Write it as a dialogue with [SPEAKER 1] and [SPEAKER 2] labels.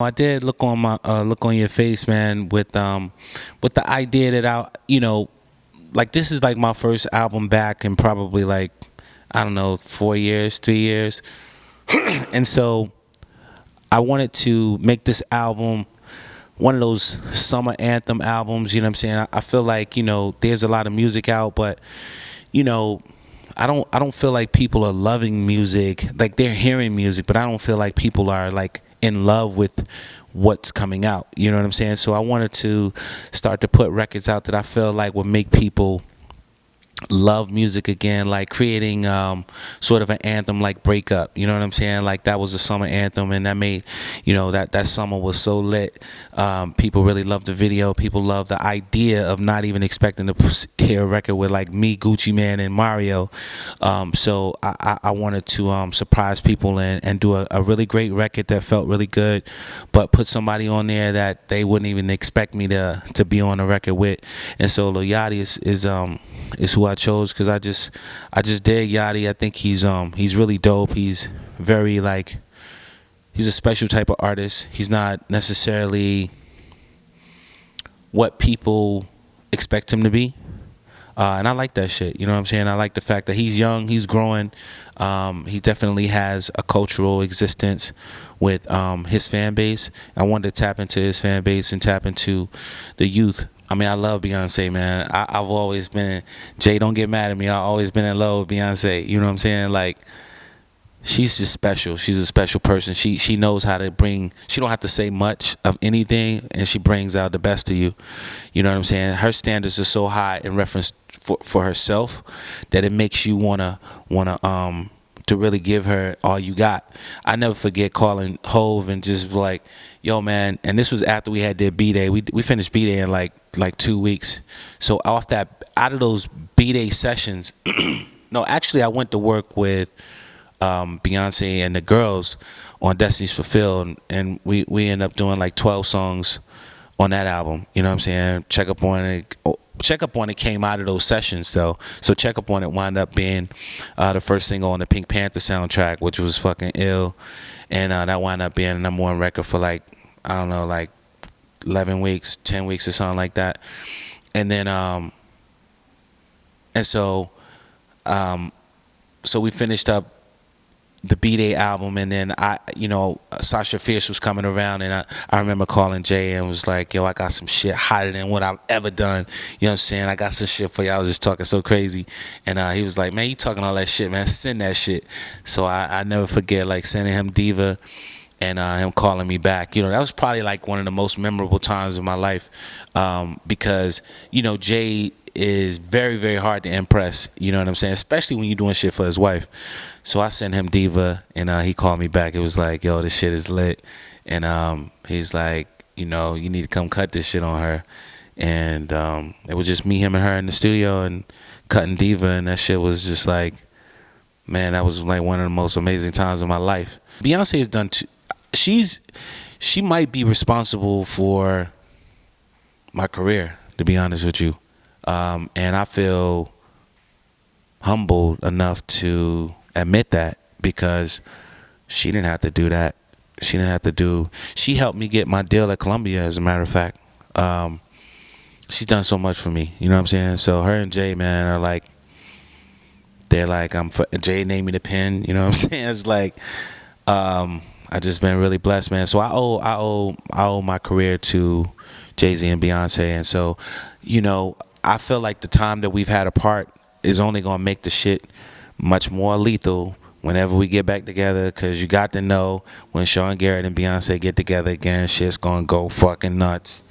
[SPEAKER 1] I did look on my look on your face, man, with the idea that like this is like my first album back in probably like I don't know 4 years, 3 years, and so I wanted to make this album one of those summer anthem albums. You know what I'm saying? I feel like there's a lot of music out, but you know I don't feel like people are loving music. Like they're hearing music, but I don't feel like people are like in love with what's coming out. You know what I'm saying? So I wanted to start to put records out that I feel like would make people love music again, like creating sort of an anthem like Breakup. You know what I'm saying? Like that was a summer anthem, and that made that summer was so lit. People really loved the video. People loved the idea of not even expecting to hear a record with like me, Gucci Man, and Mario. So I wanted to surprise people and do a really great record that felt really good, but put somebody on there that they wouldn't even expect me to be on the record with. And so Lil Yachty is who I chose because I just dig Yachty. I think he's really dope. He's very like he's a special type of artist. He's not necessarily what people expect him to be. And I like that shit. You know what I'm saying? I like the fact that he's young, he's growing. He definitely has a cultural existence with his fan base. I wanted to tap into his fan base and tap into the youth. I mean, I love Beyonce, man. I've always been, Jay, don't get mad at me. I've always been in love with Beyonce. You know what I'm saying? Like, she's just special. She's a special person. She knows how to bring, she don't have to say much of anything, and she brings out the best of you. You know what I'm saying? Her standards are so high in reference for herself that it makes you wanna to really give her all you got. I never forget calling Hove and just like, yo man, and this was after we had their B-Day. We finished B-Day in like 2 weeks. So out of those B-Day sessions, no, actually I went to work with Beyonce and the girls on Destiny's Fulfilled, and we ended up doing like 12 songs on that album. You know what I'm saying? Check Up On It. Check Up On It came out of those sessions though. So Check Up On It wound up being the first single on the Pink Panther soundtrack, which was fucking ill. And that wound up being the #1 record for like, I don't know, like 11 weeks, 10 weeks or something like that. And then so we finished up the B-Day album, and then Sasha Fierce was coming around, and I remember calling Jay and was like, yo, I got some shit hotter than what I've ever done. You know what I'm saying? I got some shit for you. I was just talking so crazy. And he was like, man, you talking all that shit, man. Send that shit. So I never forget like sending him Diva and him calling me back. That was probably like one of the most memorable times of my life, because Jay is very, very hard to impress. You know what I'm saying? Especially when you're doing shit for his wife. So I sent him Diva, and he called me back. It was like, yo, this shit is lit. And he's like, you need to come cut this shit on her. And it was just me, him, and her in the studio and cutting Diva, and that shit was just like, man, that was like one of the most amazing times of my life. Beyonce has done she might be responsible for my career, to be honest with you. And I feel humbled enough to admit that, because she didn't have to do that. She helped me get my deal at Columbia, as a matter of fact. She's done so much for me, you know what I'm saying? So her and Jay, man, are like, they're like, Jay named me the pen, you know what I'm saying? It's like, I just been really blessed, man. So I owe my career to Jay Z and Beyoncé. And so, I feel like the time that we've had apart is only gonna make the shit much more lethal whenever we get back together, because you got to know when Sean Garrett and Beyonce get together again, shit's gonna go fucking nuts.